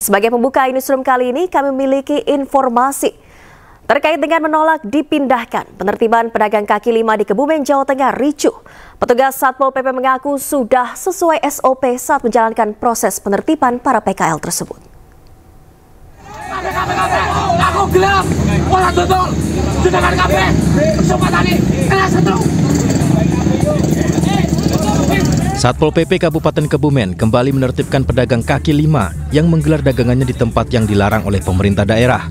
Sebagai pembuka newsroom kali ini, kami memiliki informasi terkait dengan menolak dipindahkan penertiban pedagang kaki lima di Kebumen, Jawa Tengah ricuh. Petugas Satpol PP mengaku sudah sesuai SOP saat menjalankan proses penertiban para PKL tersebut. Aku gelap, pola tutup, dengan kafe, sobat tadi, kelas satu. Satpol PP Kabupaten Kebumen kembali menertibkan pedagang kaki lima yang menggelar dagangannya di tempat yang dilarang oleh pemerintah daerah.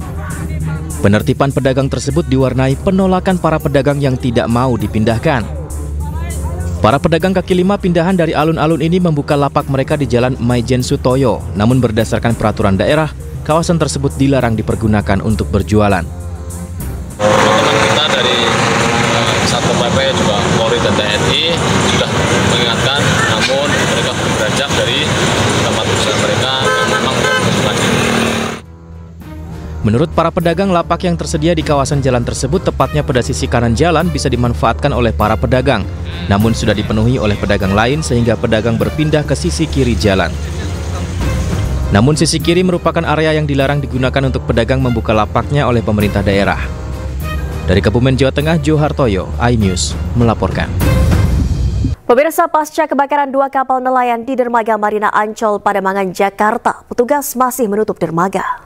Penertiban pedagang tersebut diwarnai penolakan para pedagang yang tidak mau dipindahkan. Para pedagang kaki lima pindahan dari alun-alun ini membuka lapak mereka di Jalan Maijen Sutoyo, namun berdasarkan peraturan daerah, kawasan tersebut dilarang dipergunakan untuk berjualan. Teman-teman kita dari Satpol PP juga Polri dan TNI sudah mengingatkan, namun mereka beranjak dari tempat usaha mereka yang memang berkebutuhan. Menurut para pedagang, lapak yang tersedia di kawasan jalan tersebut tepatnya pada sisi kanan jalan bisa dimanfaatkan oleh para pedagang, namun sudah dipenuhi oleh pedagang lain sehingga pedagang berpindah ke sisi kiri jalan. Namun sisi kiri merupakan area yang dilarang digunakan untuk pedagang membuka lapaknya oleh pemerintah daerah. Dari Kebumen, Jawa Tengah, Johartoyo, iNews melaporkan. Pemirsa, pasca kebakaran 2 kapal nelayan di dermaga Marina Ancol, Pademangan, Jakarta, petugas masih menutup dermaga.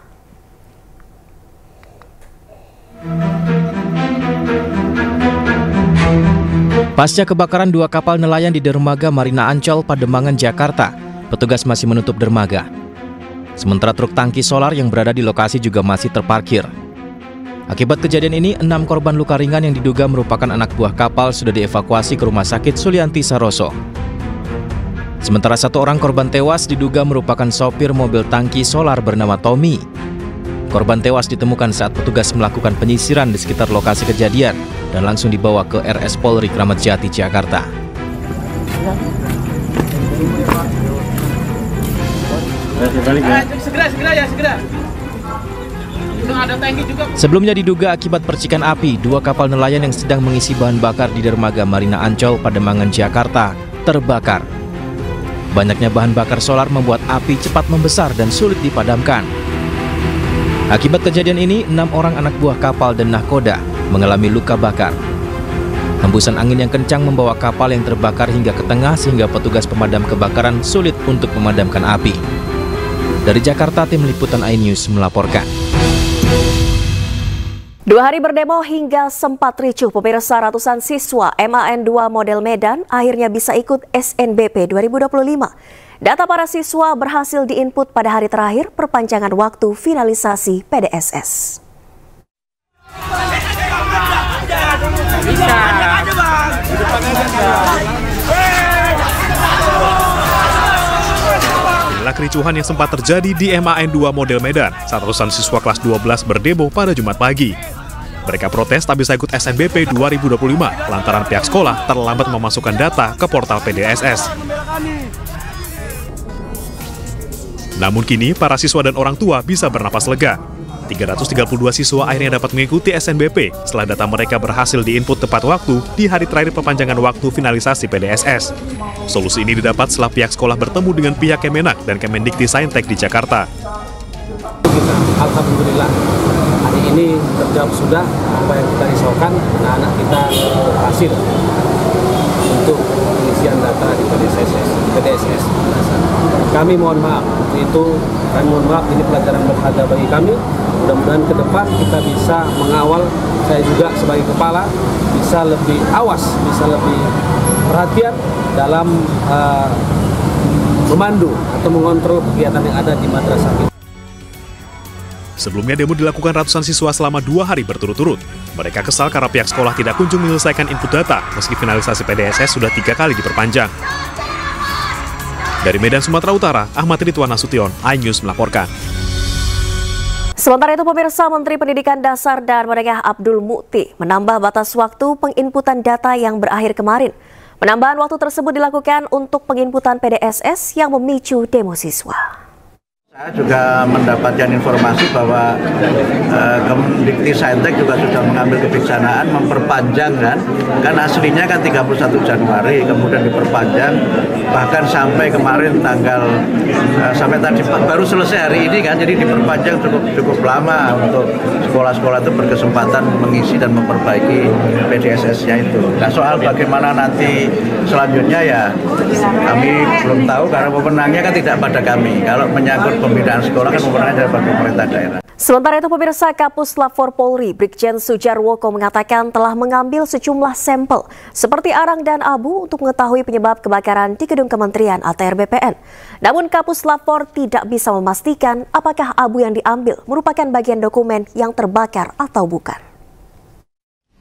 Pasca kebakaran 2 kapal nelayan di dermaga Marina Ancol, Pademangan, Jakarta, petugas masih menutup dermaga. Sementara truk tangki solar yang berada di lokasi juga masih terparkir. Akibat kejadian ini, 6 korban luka ringan yang diduga merupakan anak buah kapal sudah dievakuasi ke Rumah Sakit Sulianti Saroso. Sementara 1 orang korban tewas diduga merupakan sopir mobil tangki solar bernama Tommy. Korban tewas ditemukan saat petugas melakukan penyisiran di sekitar lokasi kejadian dan langsung dibawa ke RS Polri Kramat Jati, Jakarta. Segera. Ada tangki juga. Sebelumnya diduga akibat percikan api, 2 kapal nelayan yang sedang mengisi bahan bakar di dermaga Marina Ancol, Pademangan, Jakarta terbakar. Banyaknya bahan bakar solar membuat api cepat membesar dan sulit dipadamkan. Akibat kejadian ini, 6 orang anak buah kapal dan nahkoda mengalami luka bakar. Hembusan angin yang kencang membawa kapal yang terbakar hingga ke tengah sehingga petugas pemadam kebakaran sulit untuk memadamkan api. Dari Jakarta, tim liputan iNews melaporkan. 2 hari berdemo hingga sempat ricuh, pemirsa. Ratusan siswa MAN 2 model Medan akhirnya bisa ikut SNBP 2025. Data para siswa berhasil diinput pada hari terakhir perpanjangan waktu finalisasi PDSS. Inilah kericuhan yang sempat terjadi di MAN 2 model Medan saat ratusan siswa kelas 12 berdemo pada Jumat pagi. Mereka protes tak bisa ikut SNBP 2025 lantaran pihak sekolah terlambat memasukkan data ke portal PDSS. Namun kini para siswa dan orang tua bisa bernapas lega. 332 siswa akhirnya dapat mengikuti SNBP setelah data mereka berhasil diinput tepat waktu di hari terakhir perpanjangan waktu finalisasi PDSS. Solusi ini didapat setelah pihak sekolah bertemu dengan pihak Kemenak dan Kemendikti-Saintek di Jakarta. Alhamdulillah, hari ini terjawab sudah apa yang kita risaukan. Anak-anak kita berhasil untuk pengisian data di PDSS. Kami mohon maaf, ini pelajaran berharga bagi kami. Mudah-mudahan ke depan kita bisa mengawal, saya juga sebagai kepala bisa lebih awas, bisa lebih perhatian dalam memandu atau mengontrol kegiatan yang ada di madrasah kita. Sebelumnya demo dilakukan ratusan siswa selama 2 hari berturut-turut. Mereka kesal karena pihak sekolah tidak kunjung menyelesaikan input data meski finalisasi PDSS sudah 3 kali diperpanjang. Dari Medan, Sumatera Utara, Ahmad Ridwan Nasution, iNews melaporkan. Sementara itu, pemirsa, Menteri Pendidikan Dasar dan Menengah Abdul Mukti menambah batas waktu penginputan data yang berakhir kemarin. Penambahan waktu tersebut dilakukan untuk penginputan PDSS yang memicu demo siswa. Saya juga mendapatkan informasi bahwa Kemdikti-Saintek juga sudah mengambil kebijaksanaan memperpanjang kan aslinya kan 31 Januari kemudian diperpanjang bahkan sampai kemarin sampai tadi baru selesai hari ini kan, jadi diperpanjang cukup lama untuk sekolah-sekolah itu berkesempatan mengisi dan memperbaiki PDSS-nya itu. Nah, soal bagaimana nanti selanjutnya ya kami belum tahu karena pemenangnya kan tidak pada kami. Kalau menyangkut pembinaan sekolah kan pemenangnya dari pemerintah daerah. Sementara itu, pemirsa, Kapus Lafor Polri Brigjen Sujarwoko mengatakan telah mengambil sejumlah sampel seperti arang dan abu untuk mengetahui penyebab kebakaran di gedung Kementerian ATR BPN. Namun Kapus Lafor tidak bisa memastikan apakah abu yang diambil merupakan bagian dokumen yang terbakar atau bukan.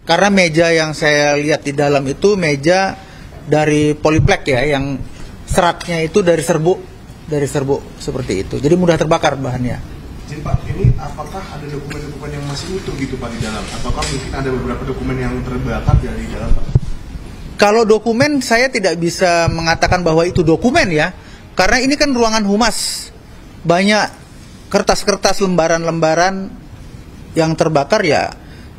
Karena meja yang saya lihat di dalam itu meja dari poliplek ya, yang seratnya itu dari serbuk seperti itu. Jadi mudah terbakar bahannya. Jadi Pak, ini apakah ada dokumen-dokumen yang masih utuh gitu Pak di dalam? Apakah mungkin ada beberapa dokumen yang terbakar dari dalam Pak? Kalau dokumen saya tidak bisa mengatakan bahwa itu dokumen ya, karena ini kan ruangan humas. Banyak kertas-kertas lembaran-lembaran yang terbakar ya,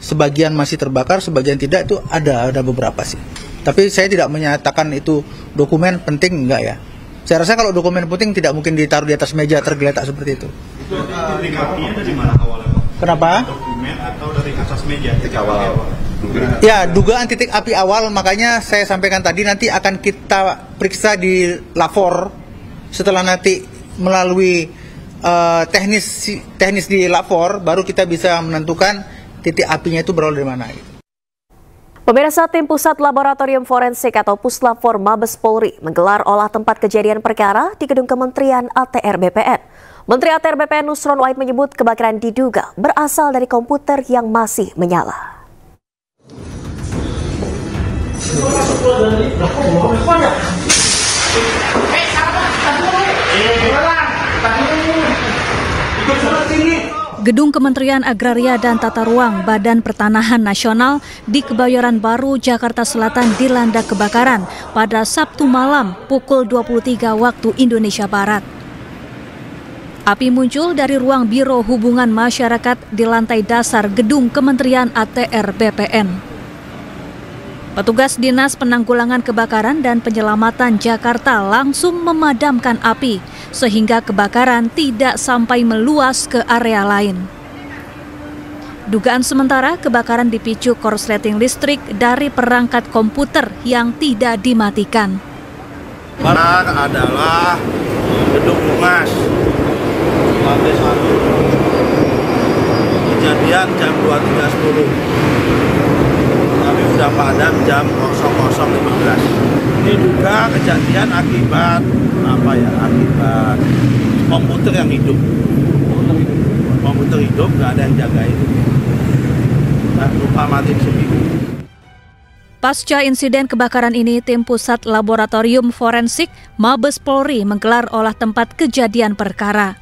sebagian masih terbakar, sebagian tidak, itu ada beberapa sih. Tapi saya tidak menyatakan itu dokumen penting, enggak ya. Saya rasa kalau dokumen penting tidak mungkin ditaruh di atas meja tergeletak seperti itu. Itu titik apinya dari mana awalnya Pak? Kenapa? Dokumen atau dari atas meja? Titik awal. Ya, dugaan titik api awal, makanya saya sampaikan tadi nanti akan kita periksa di Lafor. Setelah nanti melalui teknis di Lafor, baru kita bisa menentukan titik apinya itu berasal dari mana. Pemirsa, Tim Pusat Laboratorium Forensik atau Puslafor Mabes Polri menggelar olah tempat kejadian perkara di gedung Kementerian ATR BPN. Menteri ATR BPN Nusron Wahid menyebut kebakaran diduga berasal dari komputer yang masih menyala. Gedung Kementerian Agraria dan Tata Ruang Badan Pertanahan Nasional di Kebayoran Baru, Jakarta Selatan dilanda kebakaran pada Sabtu malam pukul 23 waktu Indonesia Barat. Api muncul dari ruang Biro Hubungan Masyarakat di lantai dasar Gedung Kementerian ATR BPN. Petugas Dinas Penanggulangan Kebakaran dan Penyelamatan Jakarta langsung memadamkan api, sehingga kebakaran tidak sampai meluas ke area lain. Dugaan sementara kebakaran dipicu korsleting listrik dari perangkat komputer yang tidak dimatikan. Barang adalah gedung humas lantai 1. Kejadian jam 23.10. Kami sudah padam jam 00.15. Diduga kejadian akibat akibat komputer yang hidup. Komputer hidup, nggak ada yang jagain. Dan lupa mati seminggu. Pasca insiden kebakaran ini, Tim Pusat Laboratorium Forensik Mabes Polri menggelar olah tempat kejadian perkara.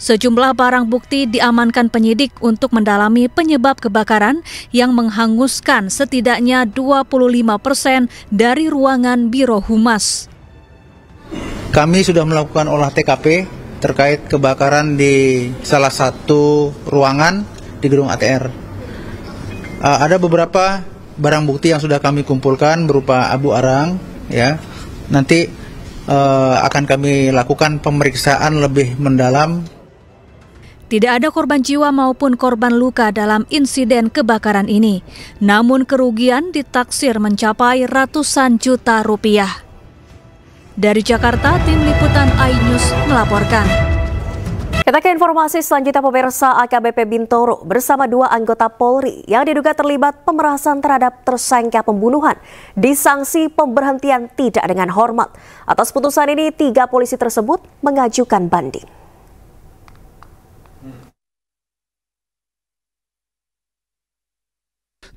Sejumlah barang bukti diamankan penyidik untuk mendalami penyebab kebakaran yang menghanguskan setidaknya 25% dari ruangan Biro Humas. Kami sudah melakukan olah TKP terkait kebakaran di salah satu ruangan di gedung ATR. Ada beberapa barang bukti yang sudah kami kumpulkan berupa abu arang, ya. Nanti akan kami lakukan pemeriksaan lebih mendalam. Tidak ada korban jiwa maupun korban luka dalam insiden kebakaran ini. Namun kerugian ditaksir mencapai ratusan juta rupiah. Dari Jakarta, Tim Liputan iNews melaporkan. Kita ke informasi selanjutnya, pemirsa. AKBP Bintoro bersama 2 anggota Polri yang diduga terlibat pemerasan terhadap tersangka pembunuhan disanksi pemberhentian tidak dengan hormat. Atas putusan ini, 3 polisi tersebut mengajukan banding.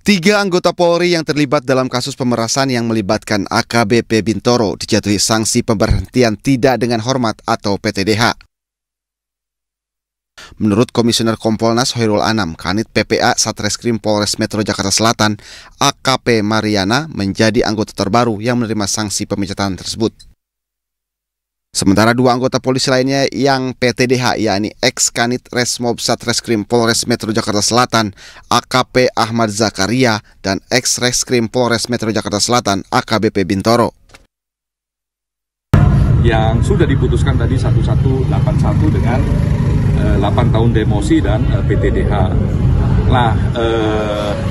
Tiga anggota Polri yang terlibat dalam kasus pemerasan yang melibatkan AKBP Bintoro dijatuhi sanksi pemberhentian tidak dengan hormat atau PTDH. Menurut Komisioner Kompolnas Hoirul Anam, Kanit PPA Satreskrim Polres Metro Jakarta Selatan, AKP Mariana menjadi anggota terbaru yang menerima sanksi pemecatan tersebut. Sementara 2 anggota polisi lainnya yang PTDH, yakni ex-Kanit Resmob Satreskrim Polres Metro Jakarta Selatan AKP Ahmad Zakaria dan ex-Reskrim Polres Metro Jakarta Selatan AKBP Bintoro. Yang sudah diputuskan tadi 1181 dengan 8 tahun demosi dan PTDH. Nah,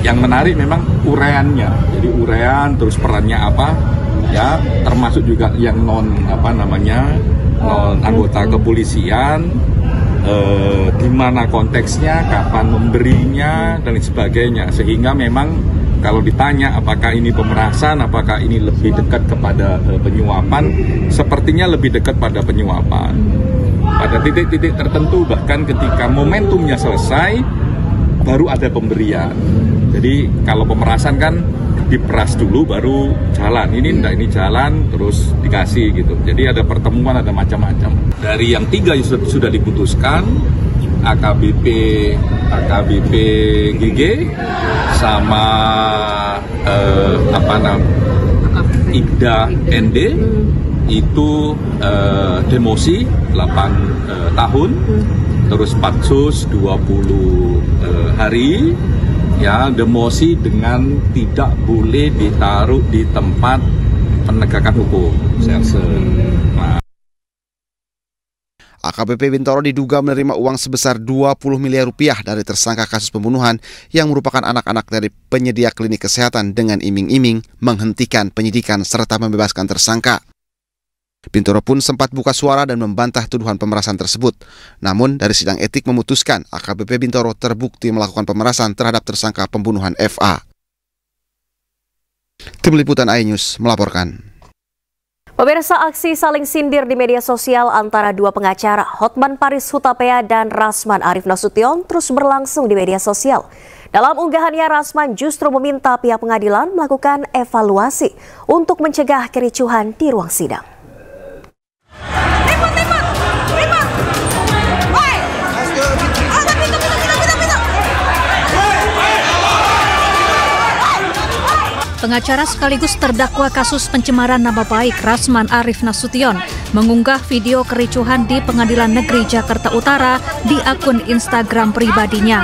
yang menarik memang uraiannya. Jadi uraian terus perannya apa? Ya, termasuk juga yang non anggota kepolisian, di mana konteksnya, kapan memberinya dan sebagainya. Sehingga memang kalau ditanya apakah ini pemerasan, apakah ini lebih dekat kepada penyuapan, sepertinya lebih dekat pada penyuapan. Pada titik-titik tertentu, bahkan ketika momentumnya selesai, baru ada pemberian. Jadi kalau pemerasan kan diperas dulu baru jalan. Ini enggak, ini jalan terus dikasih gitu. Jadi ada pertemuan, ada macam-macam. Dari yang 3 yang sudah diputuskan, AKBP GG sama Ibda ND itu demosi 8 tahun, terus patsus 20 hari, ya, demosi dengan tidak boleh ditaruh di tempat penegakan hukum. Nah. AKBP Bintoro diduga menerima uang sebesar 20 miliar rupiah dari tersangka kasus pembunuhan yang merupakan anak-anak dari penyedia klinik kesehatan dengan iming-iming menghentikan penyidikan serta membebaskan tersangka. Bintoro pun sempat buka suara dan membantah tuduhan pemerasan tersebut. Namun dari sidang etik memutuskan AKBP Bintoro terbukti melakukan pemerasan terhadap tersangka pembunuhan FA. Tim Liputan iNews melaporkan. Pemirsa, aksi saling sindir di media sosial antara 2 pengacara, Hotman Paris Hutapea dan Rasman Arif Nasution, terus berlangsung di media sosial. Dalam unggahannya, Rasman justru meminta pihak pengadilan melakukan evaluasi untuk mencegah kericuhan di ruang sidang. Pengacara sekaligus terdakwa kasus pencemaran nama baik Rasman Arif Nasution mengunggah video kericuhan di Pengadilan Negeri Jakarta Utara di akun Instagram pribadinya.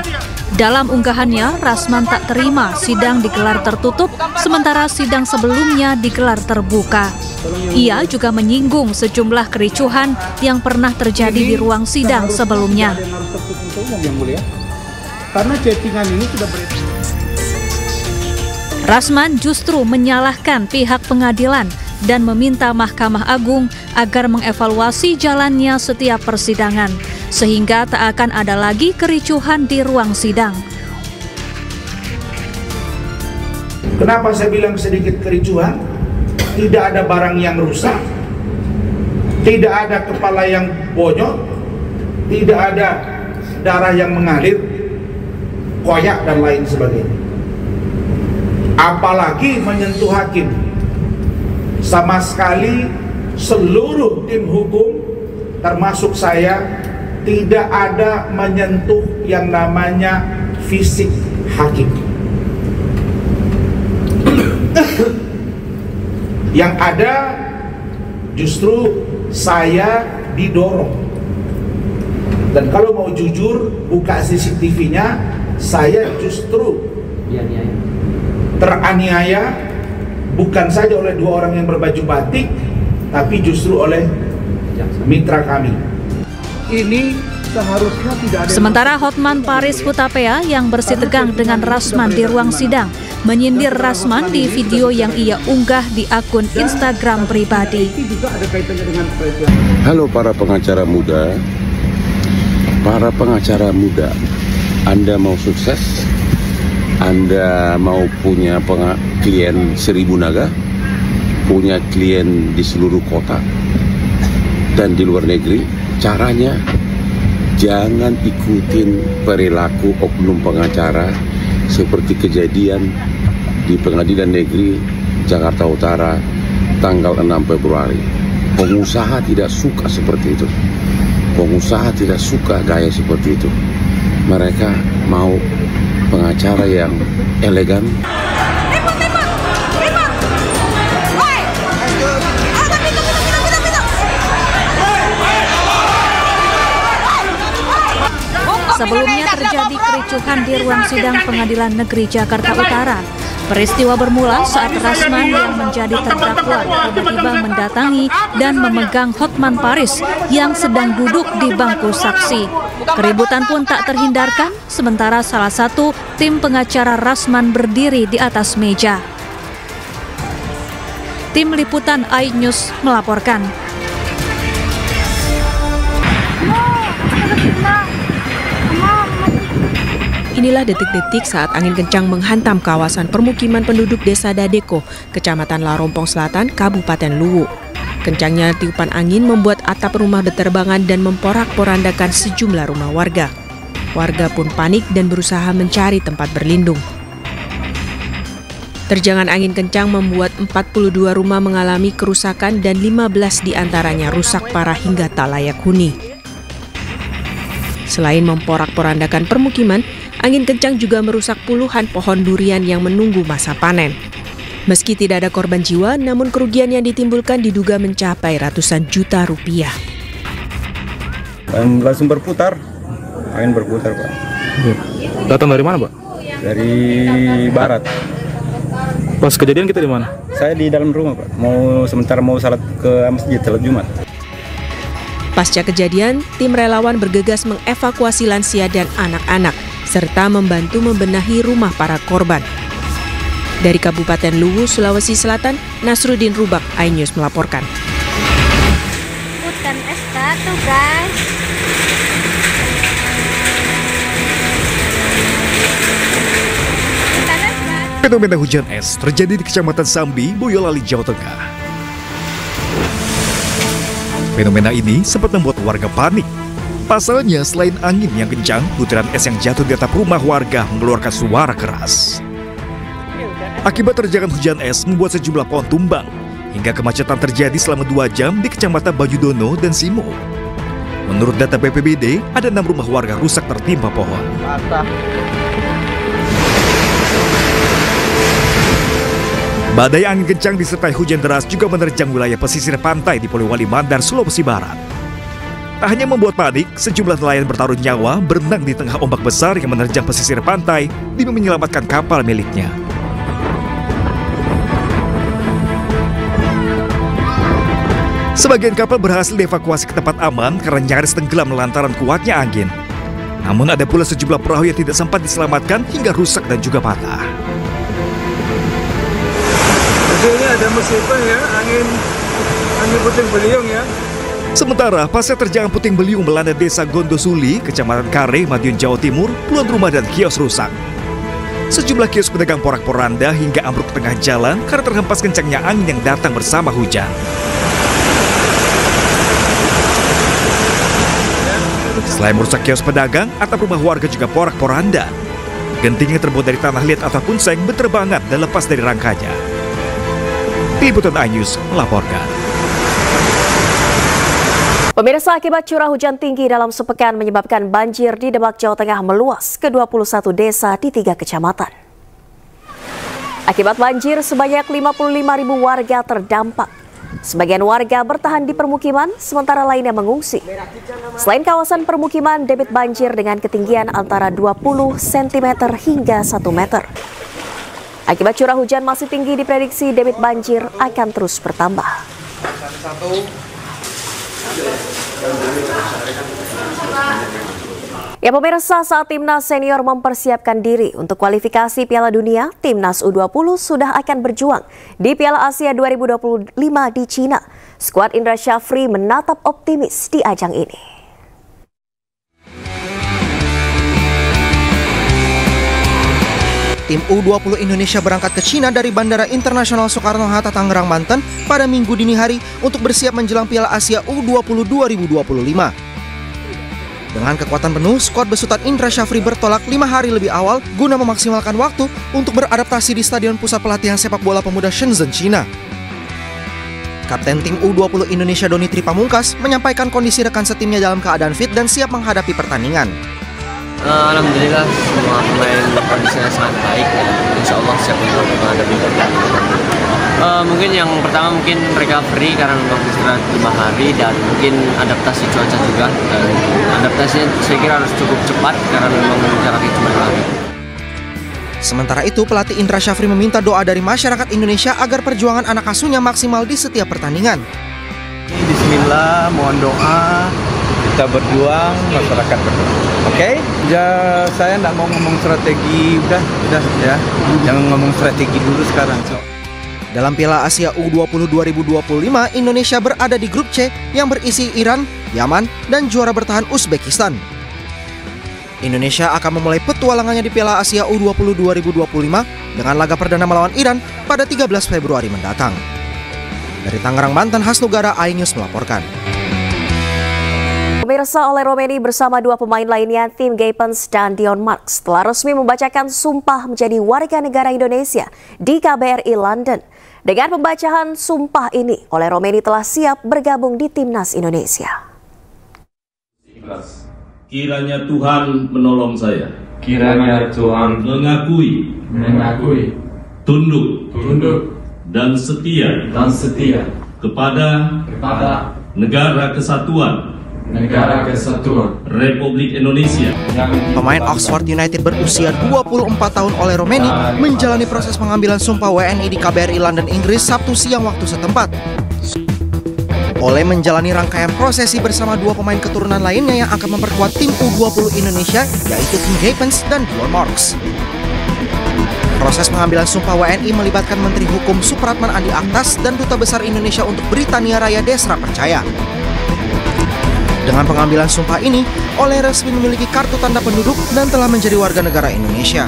Dalam unggahannya, Rasman tak terima sidang digelar tertutup, sementara sidang sebelumnya digelar terbuka. Ia juga menyinggung sejumlah kericuhan yang pernah terjadi di ruang sidang sebelumnya. Karena chattingan ini sudah beredar. Rasman justru menyalahkan pihak pengadilan dan meminta Mahkamah Agung agar mengevaluasi jalannya setiap persidangan, sehingga tak akan ada lagi kericuhan di ruang sidang. Kenapa saya bilang sedikit kericuhan? Tidak ada barang yang rusak, tidak ada kepala yang bonyok, tidak ada darah yang mengalir, koyak dan lain sebagainya. Apalagi menyentuh hakim. Sama sekali seluruh tim hukum termasuk saya tidak ada menyentuh yang namanya fisik hakim. Yang ada justru saya didorong. Dan kalau mau jujur, buka CCTV-nya, saya justru teraniaya bukan saja oleh 2 orang yang berbaju batik, tapi justru oleh mitra kami. Ini seharusnya tidak ada. Sementara Hotman Paris Hutapea yang bersitegang dengan Rasman di ruang sidang menyindir Rasman di video yang ia unggah di akun Instagram pribadi. Halo para pengacara muda, Anda mau sukses? Anda mau punya klien 1000 naga, punya klien di seluruh kota dan di luar negeri? Caranya jangan ikutin perilaku oknum pengacara seperti kejadian di Pengadilan Negeri Jakarta Utara tanggal 6 Februari. Pengusaha tidak suka seperti itu. Pengusaha tidak suka gaya seperti itu. Mereka mau pengacara yang elegan. Sebelumnya terjadi kericuhan di ruang sidang Pengadilan Negeri Jakarta Utara. Peristiwa bermula saat Rasman yang menjadi terdakwa tiba-tiba mendatangi dan memegang Hotman Paris yang sedang duduk di bangku saksi. Keributan pun tak terhindarkan, sementara salah satu tim pengacara Rasman berdiri di atas meja. Tim liputan iNews melaporkan. Inilah detik-detik saat angin kencang menghantam kawasan permukiman penduduk Desa Dadeko, Kecamatan Larompong Selatan, Kabupaten Luwu. Kencangnya tiupan angin membuat atap rumah berterbangan dan memporak-porandakan sejumlah rumah warga. Warga pun panik dan berusaha mencari tempat berlindung. Terjangan angin kencang membuat 42 rumah mengalami kerusakan dan 15 diantaranya rusak parah hingga tak layak huni. Selain memporak-porandakan permukiman, angin kencang juga merusak puluhan pohon durian yang menunggu masa panen. Meski tidak ada korban jiwa, namun kerugian yang ditimbulkan diduga mencapai ratusan juta rupiah. Dan langsung berputar, angin berputar, Pak. Datang dari mana, Pak? Dari barat. Pas kejadian kita di mana? Saya di dalam rumah, Pak. Sementara mau salat ke masjid, salat Jumat. Pasca kejadian, tim relawan bergegas mengevakuasi lansia dan anak-anak, serta membantu membenahi rumah para korban. Dari Kabupaten Luwu, Sulawesi Selatan, Nasruddin Rubak, iNews melaporkan. Bukan SK tuh, guys. Fenomena hujan es terjadi di Kecamatan Sambi, Boyolali, Jawa Tengah. Fenomena ini sempat membuat warga panik. Pasalnya, selain angin yang kencang, butiran es yang jatuh di atap rumah warga mengeluarkan suara keras. Akibat terjangan hujan es membuat sejumlah pohon tumbang, hingga kemacetan terjadi selama 2 jam di Kecamatan Bajudono dan Simo. Menurut data BPBD, ada 6 rumah warga rusak tertimpa pohon. Badai angin kencang disertai hujan deras juga menerjang wilayah pesisir pantai di Polewali Mandar, Sulawesi Barat. Tak hanya membuat panik, sejumlah nelayan bertaruh nyawa berenang di tengah ombak besar yang menerjang pesisir pantai demi menyelamatkan kapal miliknya. Sebagian kapal berhasil dievakuasi ke tempat aman karena nyaris tenggelam lantaran kuatnya angin. Namun ada pula sejumlah perahu yang tidak sempat diselamatkan hingga rusak dan juga patah. Ini ada musibah ya, angin puting beliung ya. Sementara pasca terjangan puting beliung melanda Desa Gondosuli, Kecamatan Kare, Madiun, Jawa Timur, puluhan rumah dan kios rusak. Sejumlah kios pedagang porak-poranda hingga ambruk ke tengah jalan karena terhempas kencangnya angin yang datang bersama hujan. Selain merusak kios pedagang, atap rumah warga juga porak-poranda. Genting yang terbuat dari tanah liat ataupun seng berterbangan dan lepas dari rangkanya. Liputan iNews melaporkan. Pemirsa, akibat curah hujan tinggi dalam sepekan menyebabkan banjir di Demak, Jawa Tengah meluas ke 21 desa di 3 kecamatan. Akibat banjir, sebanyak 55.000 warga terdampak. Sebagian warga bertahan di permukiman, sementara lainnya mengungsi. Selain kawasan permukiman, debit banjir dengan ketinggian antara 20 cm hingga 1 meter. Akibat curah hujan masih tinggi, diprediksi debit banjir akan terus bertambah. Ya pemirsa, saat Timnas Senior mempersiapkan diri untuk kualifikasi Piala Dunia, Timnas U20 sudah akan berjuang di Piala Asia 2025 di Cina. Skuad Indra Syafri menatap optimis di ajang ini. Tim U20 Indonesia berangkat ke Cina dari Bandara Internasional Soekarno-Hatta, Tangerang, Banten pada Minggu dini hari untuk bersiap menjelang Piala Asia U20 2025. Dengan kekuatan penuh, skuad besutan Indra Syafri bertolak 5 hari lebih awal guna memaksimalkan waktu untuk beradaptasi di Stadion Pusat Pelatihan Sepak Bola Pemuda Shenzhen, Cina. Kapten tim U20 Indonesia Doni Tri Pamungkas menyampaikan kondisi rekan setimnya dalam keadaan fit dan siap menghadapi pertandingan. Alhamdulillah semua pemain kondisinya sangat baik ya. Insya Allah siap untuk menghadapi pertandingan. Mungkin yang pertama mungkin recovery karena memang istirahat 5 hari dan mungkin adaptasi cuaca juga, dan adaptasinya saya kira harus cukup cepat karena memang jaraknya cuma 2 hari. Sementara itu, pelatih Indra Syafri meminta doa dari masyarakat Indonesia agar perjuangan anak asuhnya maksimal di setiap pertandingan. Bismillah, mohon doa, kita berjuang, masyarakat berjuang. Oke? Ya, saya nggak mau ngomong strategi, udah ya. Jangan ngomong strategi dulu sekarang. Dalam Piala Asia U20 2025, Indonesia berada di grup C yang berisi Iran, Yaman, dan juara bertahan Uzbekistan. Indonesia akan memulai petualangannya di Piala Asia U20 2025 dengan laga perdana melawan Iran pada 13 Februari mendatang. Dari Tangerang, Banten, Hasnugara, iNews melaporkan. Pemirsa, Ole Romeni bersama 2 pemain lainnya, Tim Gapens dan Dion Marks, telah resmi membacakan sumpah menjadi warga negara Indonesia di KBRI London. Dengan pembacaan sumpah ini, Ole Romeni telah siap bergabung di Timnas Indonesia. Kiranya Tuhan menolong saya. Kiranya Tuhan mengakui, tunduk, dan setia kepada Negara Kesatuan Republik Indonesia. Pemain Oxford United berusia 24 tahun Ole Romeni menjalani proses pengambilan sumpah WNI di KBRI London, Inggris Sabtu siang waktu setempat. Ole menjalani rangkaian prosesi bersama 2 pemain keturunan lainnya yang akan memperkuat tim U20 Indonesia, yaitu Tim Gapens dan Dion Marks. Proses pengambilan sumpah WNI melibatkan Menteri Hukum Supratman Andi Aktas dan Duta Besar Indonesia untuk Britania Raya Desra Percaya. Dengan pengambilan sumpah ini, Ole resmi memiliki kartu tanda penduduk dan telah menjadi warga negara Indonesia.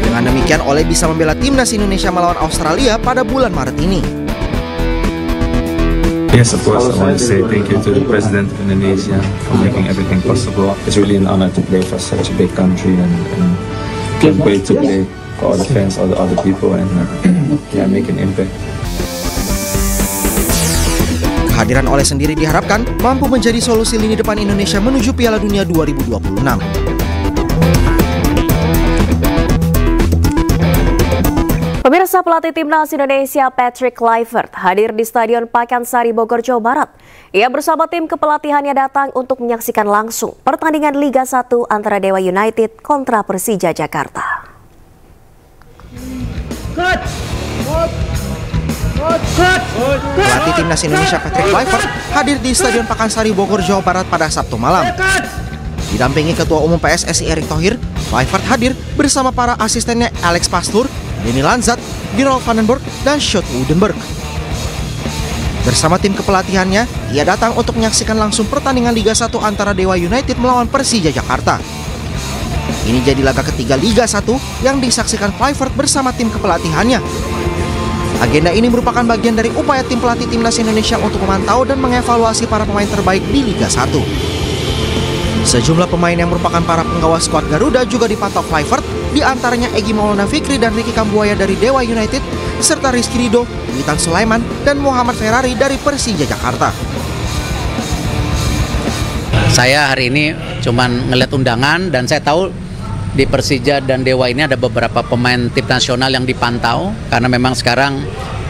Dengan demikian, Ole bisa membela timnas Indonesia melawan Australia pada bulan Maret ini. Yes, of course. I want to say thank you to the President of Indonesia for making everything possible. It's really an honor to play for such a big country and can't wait to play for all the fans, all the other people, and make an impact. Kehadiran Ole sendiri diharapkan mampu menjadi solusi lini depan Indonesia menuju Piala Dunia 2026. Pemirsa, pelatih Timnas Indonesia Patrick Kluivert hadir di Stadion Pakansari, Bogor, Jawa Barat. Ia bersama tim kepelatihannya datang untuk menyaksikan langsung pertandingan Liga 1 antara Dewa United kontra Persija Jakarta. Pelatih Timnas Indonesia Patrick Kluivert hadir di Stadion Pakansari, Bogor, Jawa Barat pada Sabtu malam. Didampingi Ketua Umum PSSI Erick Thohir, Kluivert hadir bersama para asistennya Alex Pastoor, Denny Lanzat, Gerald Vandenberg, dan Sjoerd Woudenberg. Bersama tim kepelatihannya, ia datang untuk menyaksikan langsung pertandingan Liga 1 antara Dewa United melawan Persija Jakarta. Ini jadi laga ketiga Liga 1 yang disaksikan Kluivert bersama tim kepelatihannya. Agenda ini merupakan bagian dari upaya tim pelatih Timnas Indonesia untuk memantau dan mengevaluasi para pemain terbaik di Liga 1. Sejumlah pemain yang merupakan para penggawa skuad Garuda juga dipantau Kluivert, di antaranya Egy Maulana Fikri dan Ricky Kambuaya dari Dewa United, serta Rizky Ridho, Witan Sulaiman, dan Muhammad Ferrari dari Persija Jakarta. Saya hari ini cuman ngeliat undangan dan saya tahu di Persija dan Dewa ini ada beberapa pemain tim nasional yang dipantau, karena memang sekarang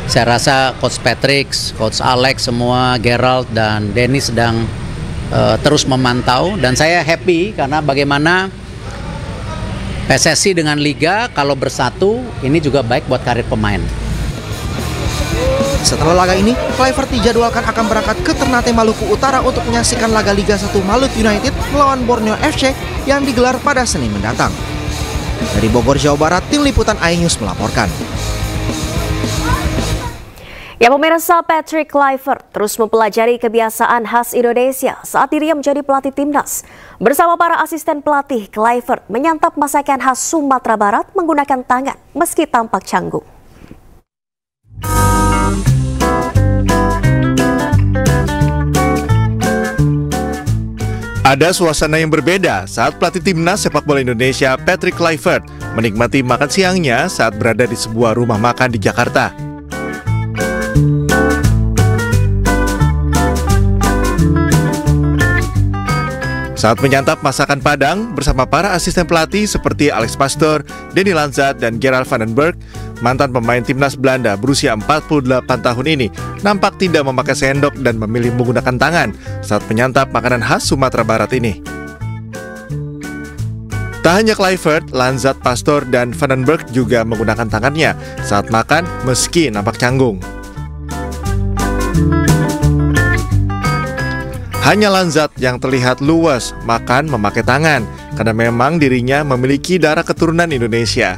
saya rasa Coach Patrick, Coach Alex, semua Gerald dan Denny sedang terus memantau, dan saya happy karena bagaimana PSSI dengan Liga kalau bersatu ini juga baik buat karir pemain. Setelah laga ini, Kluivert dijadwalkan akan berangkat ke Ternate, Maluku Utara untuk menyaksikan laga Liga 1 Maluku United melawan Borneo FC yang digelar pada Senin mendatang. Dari Bogor, Jawa Barat, tim liputan iNews melaporkan. Ya, pemirsa, Patrick Kluivert terus mempelajari kebiasaan khas Indonesia saat dirinya menjadi pelatih timnas. Bersama para asisten pelatih, Kluivert menyantap masakan khas Sumatera Barat menggunakan tangan meski tampak canggung. Ada suasana yang berbeda saat pelatih timnas sepak bola Indonesia Patrick Kluivert menikmati makan siangnya saat berada di sebuah rumah makan di Jakarta. Saat menyantap masakan Padang bersama para asisten pelatih seperti Alex Pastoor, Denny Lanzat, dan Gerald Vandenberg, mantan pemain timnas Belanda berusia 48 tahun ini nampak tidak memakai sendok dan memilih menggunakan tangan saat menyantap makanan khas Sumatera Barat ini. Tak hanya Kluivert, Lanzat, Pastoor, dan Vandenberg juga menggunakan tangannya saat makan meski nampak canggung. Hanya Lanzat yang terlihat luwes makan memakai tangan karena memang dirinya memiliki darah keturunan Indonesia.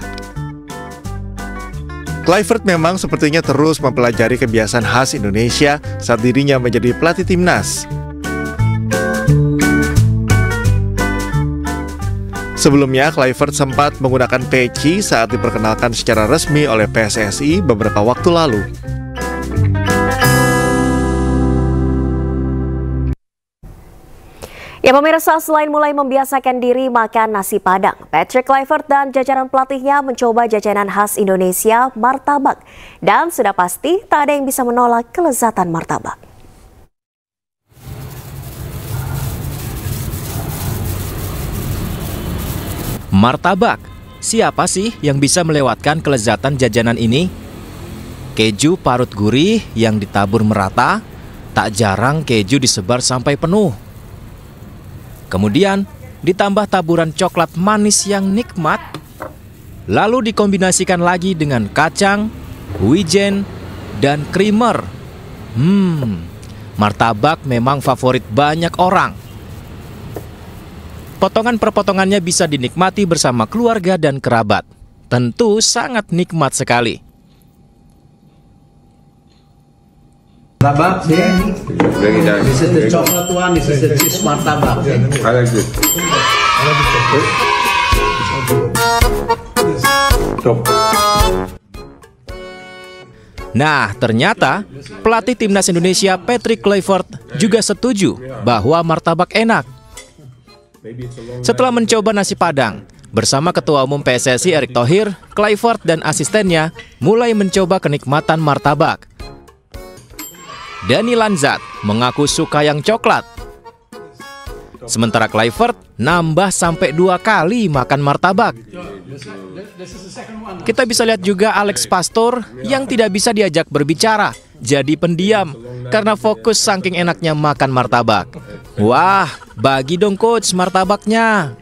Kluivert memang sepertinya terus mempelajari kebiasaan khas Indonesia saat dirinya menjadi pelatih timnas. Sebelumnya, Kluivert sempat menggunakan peci saat diperkenalkan secara resmi oleh PSSI beberapa waktu lalu. Ya pemirsa, selain mulai membiasakan diri makan nasi Padang, Patrick Kluivert dan jajaran pelatihnya mencoba jajanan khas Indonesia, martabak. Dan sudah pasti tak ada yang bisa menolak kelezatan martabak. Martabak, siapa sih yang bisa melewatkan kelezatan jajanan ini? Keju parut gurih yang ditabur merata, tak jarang keju disebar sampai penuh. Kemudian ditambah taburan coklat manis yang nikmat, lalu dikombinasikan lagi dengan kacang, wijen, dan creamer. Martabak memang favorit banyak orang. Potongan per potongannya bisa dinikmati bersama keluarga dan kerabat. Tentu sangat nikmat sekali. Martabak, this is the chocolate one, this is the cheese martabak. I like this. Nah, ternyata pelatih timnas Indonesia Patrick Kluivert juga setuju bahwa martabak enak. Setelah mencoba nasi Padang, bersama Ketua Umum PSSI Erick Thohir, Kluivert dan asistennya mulai mencoba kenikmatan martabak. Dani Lanzat mengaku suka yang coklat. Sementara Kluivert nambah sampai 2 kali makan martabak. Kita bisa lihat juga Alex Pastoor yang tidak bisa diajak berbicara, jadi pendiam karena fokus saking enaknya makan martabak. Wah, bagi dong coach martabaknya.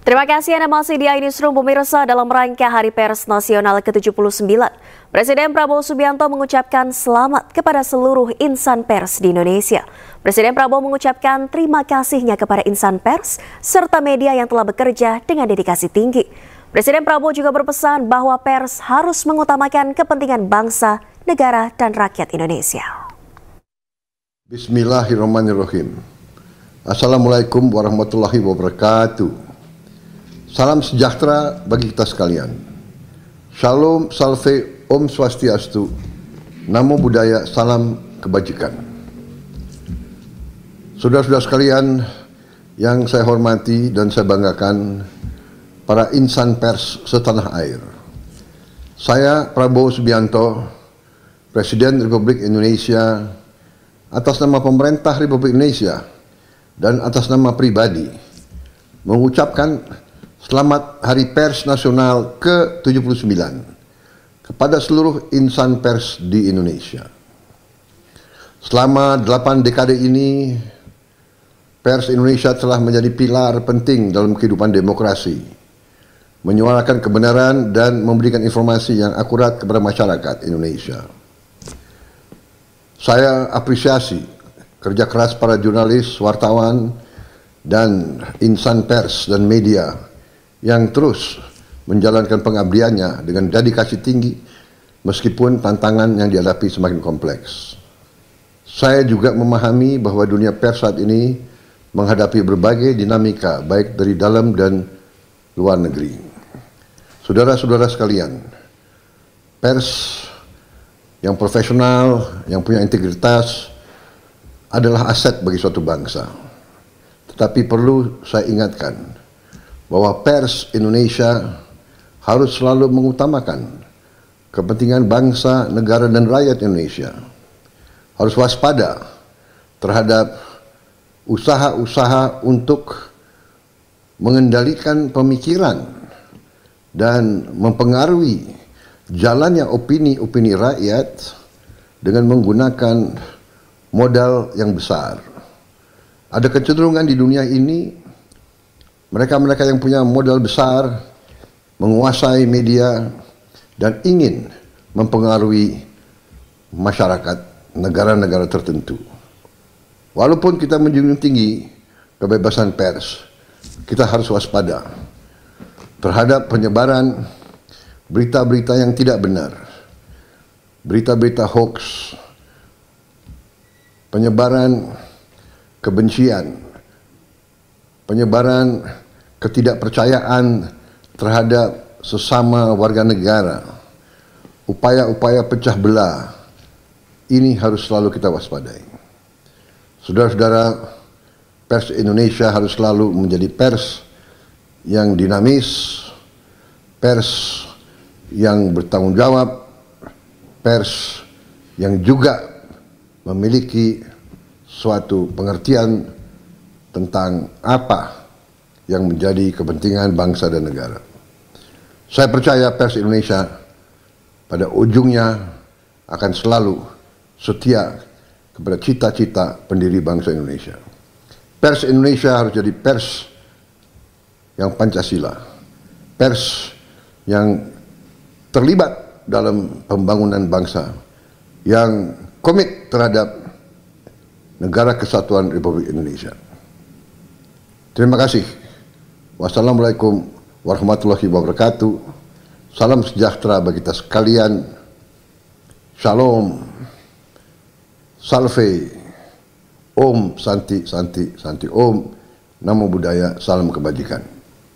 Terima kasih Anda masih di iNewsroom pemirsa. Dalam rangka Hari Pers Nasional ke-79, Presiden Prabowo Subianto mengucapkan selamat kepada seluruh insan pers di Indonesia. Presiden Prabowo mengucapkan terima kasihnya kepada insan pers serta media yang telah bekerja dengan dedikasi tinggi. Presiden Prabowo juga berpesan bahwa pers harus mengutamakan kepentingan bangsa, negara, dan rakyat Indonesia. Bismillahirrahmanirrahim. Assalamualaikum warahmatullahi wabarakatuh. Salam sejahtera bagi kita sekalian. Shalom, salve, Om Swastiastu, Namo Buddhaya, salam kebajikan. Saudara-saudara sekalian yang saya hormati dan saya banggakan, para insan pers setanah air. Saya Prabowo Subianto, Presiden Republik Indonesia, atas nama pemerintah Republik Indonesia dan atas nama pribadi, mengucapkan selamat Hari Pers Nasional ke-79 kepada seluruh insan pers di Indonesia. Selama 8 dekade ini, pers Indonesia telah menjadi pilar penting dalam kehidupan demokrasi, menyuarakan kebenaran dan memberikan informasi yang akurat kepada masyarakat Indonesia. Saya apresiasi kerja keras para jurnalis, wartawan, dan insan pers dan media yang terus menjalankan pengabdiannya dengan dedikasi tinggi meskipun tantangan yang dihadapi semakin kompleks. Saya juga memahami bahwa dunia pers saat ini menghadapi berbagai dinamika baik dari dalam dan luar negeri. Saudara-saudara sekalian, pers yang profesional, yang punya integritas adalah aset bagi suatu bangsa. Tetapi perlu saya ingatkan bahwa pers Indonesia harus selalu mengutamakan kepentingan bangsa, negara, dan rakyat Indonesia. Harus waspada terhadap usaha-usaha untuk mengendalikan pemikiran dan mempengaruhi jalannya opini-opini rakyat dengan menggunakan modal yang besar. Ada kecenderungan di dunia ini, mereka-mereka yang punya modal besar menguasai media dan ingin mempengaruhi masyarakat negara-negara tertentu. Walaupun kita menjunjung tinggi kebebasan pers, kita harus waspada terhadap penyebaran berita-berita yang tidak benar, berita-berita hoax, penyebaran kebencian, penyebaran ketidakpercayaan terhadap sesama warga negara, upaya-upaya pecah belah, ini harus selalu kita waspadai. Saudara-saudara, pers Indonesia harus selalu menjadi pers yang dinamis, pers yang bertanggung jawab, pers yang juga memiliki suatu pengertian tentang apa yang menjadi kepentingan bangsa dan negara. Saya percaya pers Indonesia pada ujungnya akan selalu setia kepada cita-cita pendiri bangsa Indonesia. Pers Indonesia harus jadi pers yang Pancasila, pers yang terlibat dalam pembangunan bangsa, yang komit terhadap Negara Kesatuan Republik Indonesia. Terima kasih. Wassalamualaikum warahmatullahi wabarakatuh. Salam sejahtera bagi kita sekalian. Shalom. Salve, Om Santi Santi Santi Om, Namo Buddhaya, salam kebajikan.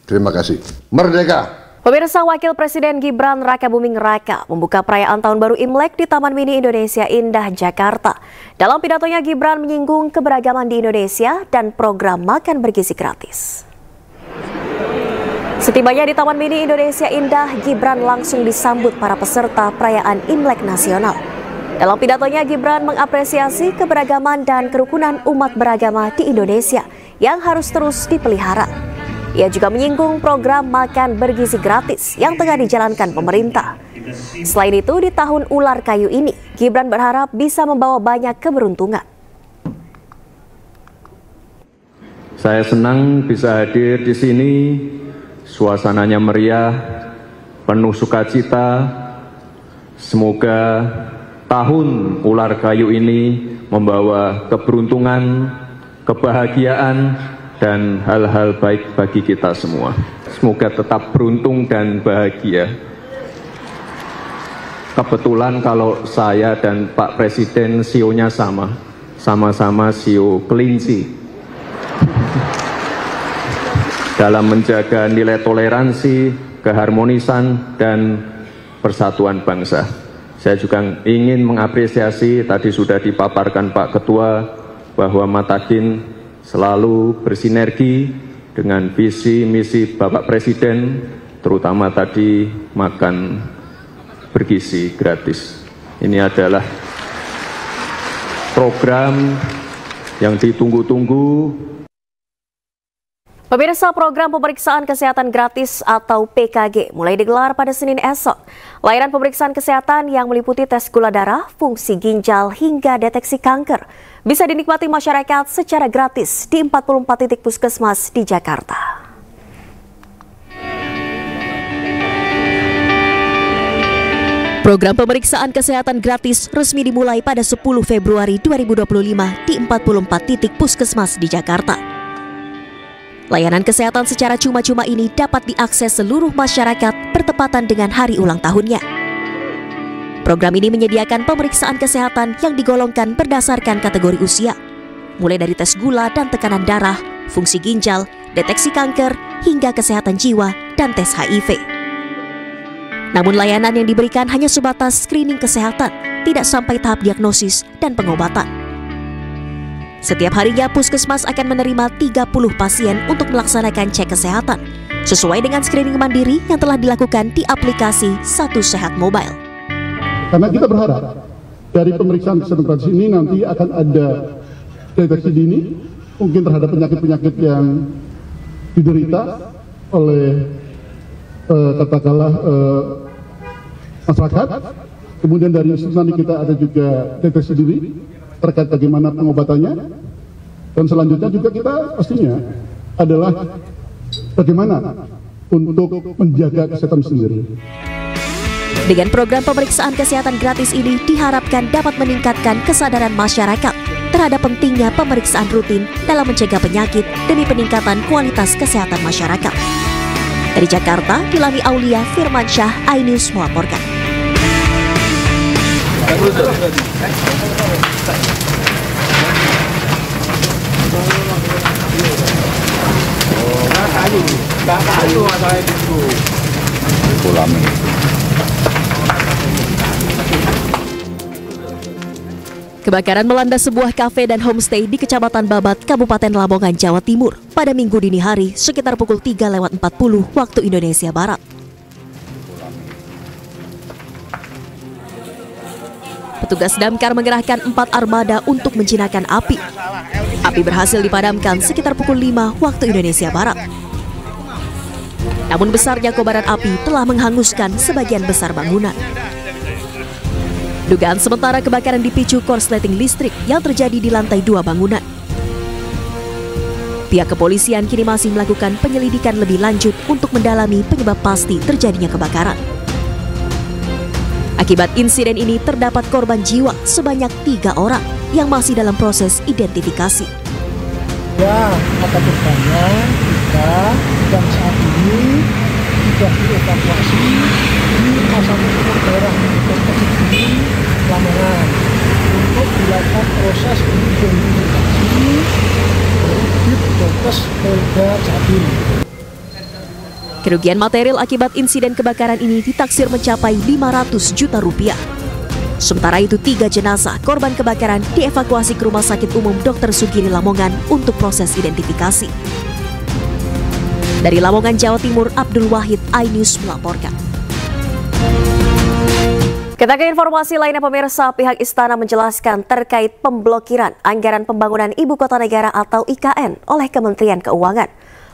Terima kasih. Merdeka! Pemirsa, Wakil Presiden Gibran Rakabuming Raka membuka perayaan Tahun Baru Imlek di Taman Mini Indonesia Indah, Jakarta. Dalam pidatonya, Gibran menyinggung keberagaman di Indonesia dan program makan bergizi gratis. Setibanya di Taman Mini Indonesia Indah, Gibran langsung disambut para peserta perayaan Imlek Nasional. Dalam pidatonya, Gibran mengapresiasi keberagaman dan kerukunan umat beragama di Indonesia yang harus terus dipelihara. Ia juga menyinggung program makan bergizi gratis yang tengah dijalankan pemerintah. Selain itu, di tahun ular kayu ini, Gibran berharap bisa membawa banyak keberuntungan. Saya senang bisa hadir di sini, suasananya meriah, penuh sukacita. Semoga tahun ular kayu ini membawa keberuntungan, kebahagiaan, dan hal-hal baik bagi kita semua. Semoga tetap beruntung dan bahagia. Kebetulan kalau saya dan Pak Presiden CEO-nya sama-sama CEO kelinci. Dalam menjaga nilai toleransi, keharmonisan, dan persatuan bangsa. Saya juga ingin mengapresiasi, tadi sudah dipaparkan Pak Ketua, bahwa Matakin selalu bersinergi dengan visi misi Bapak Presiden, terutama tadi makan bergizi gratis. Ini adalah program yang ditunggu-tunggu. Pemirsa, program pemeriksaan kesehatan gratis atau PKG mulai digelar pada Senin esok. Layanan pemeriksaan kesehatan yang meliputi tes gula darah, fungsi ginjal, hingga deteksi kanker bisa dinikmati masyarakat secara gratis di 44 titik puskesmas di Jakarta. Program pemeriksaan kesehatan gratis resmi dimulai pada 10 Februari 2025 di 44 titik puskesmas di Jakarta. Layanan kesehatan secara cuma-cuma ini dapat diakses seluruh masyarakat bertepatan dengan hari ulang tahunnya. Program ini menyediakan pemeriksaan kesehatan yang digolongkan berdasarkan kategori usia, mulai dari tes gula dan tekanan darah, fungsi ginjal, deteksi kanker, hingga kesehatan jiwa dan tes HIV. Namun layanan yang diberikan hanya sebatas screening kesehatan, tidak sampai tahap diagnosis dan pengobatan. Setiap harinya puskesmas akan menerima 30 pasien untuk melaksanakan cek kesehatan sesuai dengan screening mandiri yang telah dilakukan di aplikasi Satu Sehat Mobile. Karena kita berharap dari pemeriksaan kesehatan gratis ini nanti akan ada deteksi dini mungkin terhadap penyakit-penyakit yang diderita oleh katakanlah masyarakat. Kemudian dari nanti kita ada juga deteksi diri terkait bagaimana pengobatannya. Dan selanjutnya juga kita pastinya adalah bagaimana untuk menjaga kesehatan sendiri. Dengan program pemeriksaan kesehatan gratis ini diharapkan dapat meningkatkan kesadaran masyarakat terhadap pentingnya pemeriksaan rutin dalam mencegah penyakit demi peningkatan kualitas kesehatan masyarakat. Dari Jakarta, Dilani Aulia Firmansyah, iNews melaporkan. Kebakaran melanda sebuah kafe dan homestay di Kecamatan Babat, Kabupaten Lamongan, Jawa Timur pada Minggu dini hari sekitar pukul 3:40 waktu Indonesia Barat. Petugas damkar mengerahkan 4 armada untuk menjinakkan api. Api berhasil dipadamkan sekitar pukul 5 waktu Indonesia Barat. Namun besarnya kobaran api telah menghanguskan sebagian besar bangunan. Dugaan sementara kebakaran dipicu korsleting listrik yang terjadi di lantai 2 bangunan. Pihak kepolisian kini masih melakukan penyelidikan lebih lanjut untuk mendalami penyebab pasti terjadinya kebakaran. Akibat insiden ini terdapat korban jiwa sebanyak 3 orang yang masih dalam proses identifikasi. Ya, maka korbannya 3 dan saat ini sudah dievakuasi di rumah sakit daerah Tinggi Lamongan untuk dilakukan proses identifikasi di Dokes Polda Jatim. Kerugian material akibat insiden kebakaran ini ditaksir mencapai 500 juta rupiah. Sementara itu 3 jenazah korban kebakaran dievakuasi ke Rumah Sakit Umum Dr. Sugiri Lamongan untuk proses identifikasi. Dari Lamongan, Jawa Timur, Abdul Wahid, iNews melaporkan. Kita ke informasi lainnya, pemirsa. Pihak Istana menjelaskan terkait pemblokiran anggaran pembangunan Ibu Kota Negara atau IKN oleh Kementerian Keuangan.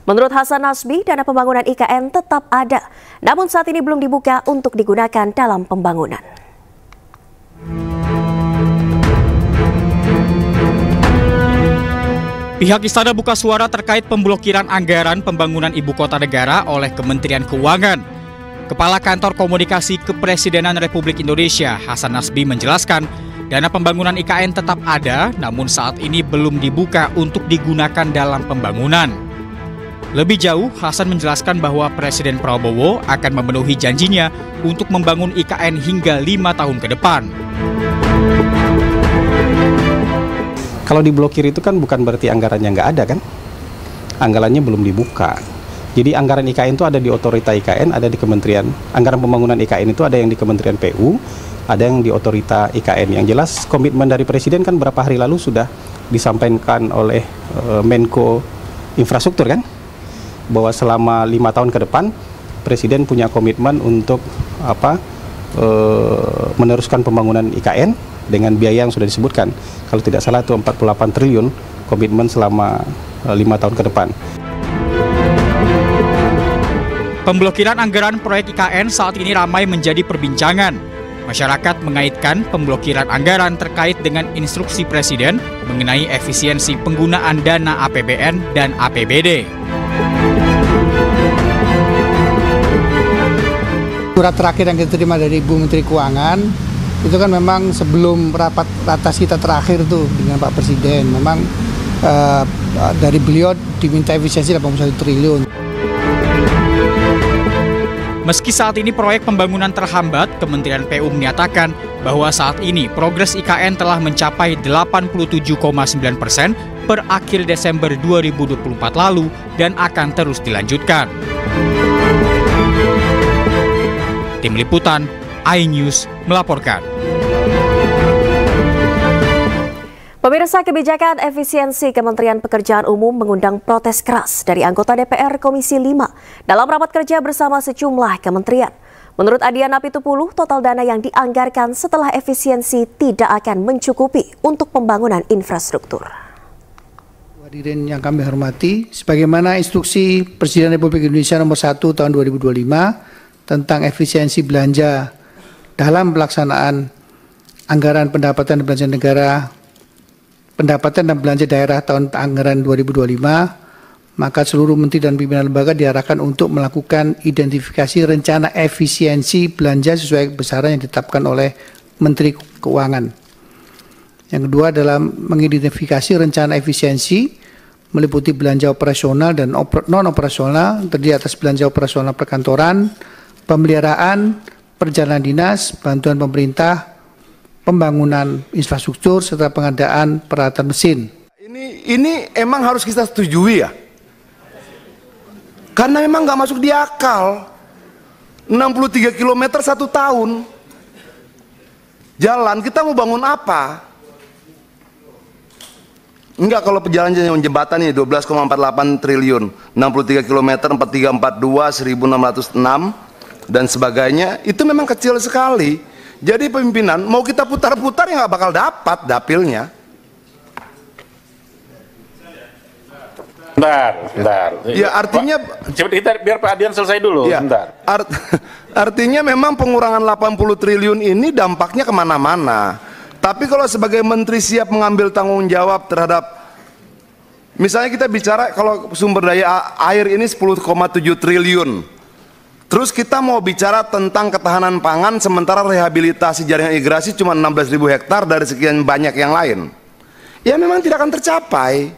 Menurut Hasan Nasbi, dana pembangunan IKN tetap ada, namun saat ini belum dibuka untuk digunakan dalam pembangunan. Pihak Istana buka suara terkait pemblokiran anggaran pembangunan Ibu Kota Negara oleh Kementerian Keuangan. Kepala Kantor Komunikasi Kepresidenan Republik Indonesia, Hasan Nasbi, menjelaskan dana pembangunan IKN tetap ada, namun saat ini belum dibuka untuk digunakan dalam pembangunan. Lebih jauh, Hasan menjelaskan bahwa Presiden Prabowo akan memenuhi janjinya untuk membangun IKN hingga 5 tahun ke depan. Kalau diblokir itu kan bukan berarti anggarannya nggak ada kan? Anggarannya belum dibuka. Jadi anggaran IKN itu ada di otorita IKN, ada di Kementerian. Anggaran pembangunan IKN itu ada yang di Kementerian PU, ada yang di otorita IKN. Yang jelas komitmen dari Presiden kan berapa hari lalu sudah disampaikan oleh Menko Infrastruktur kan, bahwa selama 5 tahun ke depan Presiden punya komitmen untuk meneruskan pembangunan IKN dengan biaya yang sudah disebutkan. Kalau tidak salah itu 48 triliun komitmen selama 5 tahun ke depan. Pemblokiran anggaran proyek IKN saat ini ramai menjadi perbincangan. Masyarakat mengaitkan pemblokiran anggaran terkait dengan instruksi Presiden mengenai efisiensi penggunaan dana APBN dan APBD. Surat terakhir yang kita terima dari Ibu Menteri Keuangan itu kan memang sebelum rapat ratas kita terakhir tuh dengan Pak Presiden, memang dari beliau diminta efisiensi 81 triliun. Meski saat ini proyek pembangunan terhambat, Kementerian PU menyatakan bahwa saat ini progres IKN telah mencapai 87,9% per akhir Desember 2024 lalu dan akan terus dilanjutkan. Tim Liputan, iNews melaporkan. Pemirsa, kebijakan efisiensi Kementerian Pekerjaan Umum mengundang protes keras dari anggota DPR Komisi 5 dalam rapat kerja bersama sejumlah kementerian. Menurut Adian Apitupulu, total dana yang dianggarkan setelah efisiensi tidak akan mencukupi untuk pembangunan infrastruktur. Hadirin yang kami hormati, sebagaimana instruksi Presiden Republik Indonesia nomor 1 tahun 2025 tentang efisiensi belanja dalam pelaksanaan anggaran pendapatan dan belanja negara, pendapatan dan belanja daerah tahun anggaran 2025, maka seluruh menteri dan pimpinan lembaga diarahkan untuk melakukan identifikasi rencana efisiensi belanja sesuai besaran yang ditetapkan oleh Menteri Keuangan. Yang kedua adalah mengidentifikasi rencana efisiensi meliputi belanja operasional dan non operasional, terdiri atas belanja operasional perkantoran, pemeliharaan, perjalanan dinas, bantuan pemerintah, pembangunan infrastruktur serta pengadaan peralatan mesin. Ini emang harus kita setujui ya, karena memang nggak masuk di akal. 63 km 1 tahun jalan, kita mau bangun apa? Enggak, kalau perjalanan jembatan ini 12,48 triliun, 63 km 4342 1606 dan sebagainya, itu memang kecil sekali. Jadi pimpinan mau kita putar-putar ya nggak bakal dapat dapilnya. Bentar. Ya artinya kita biar Pak Adian selesai dulu. Ya, bentar. Artinya memang pengurangan 80 triliun ini dampaknya kemana-mana. Tapi kalau sebagai menteri siap mengambil tanggung jawab terhadap, misalnya kita bicara kalau sumber daya air ini 10,7 triliun. Terus kita mau bicara tentang ketahanan pangan sementara rehabilitasi jaringan irigasi cuma 16.000 hektar dari sekian banyak yang lain. Ya memang tidak akan tercapai.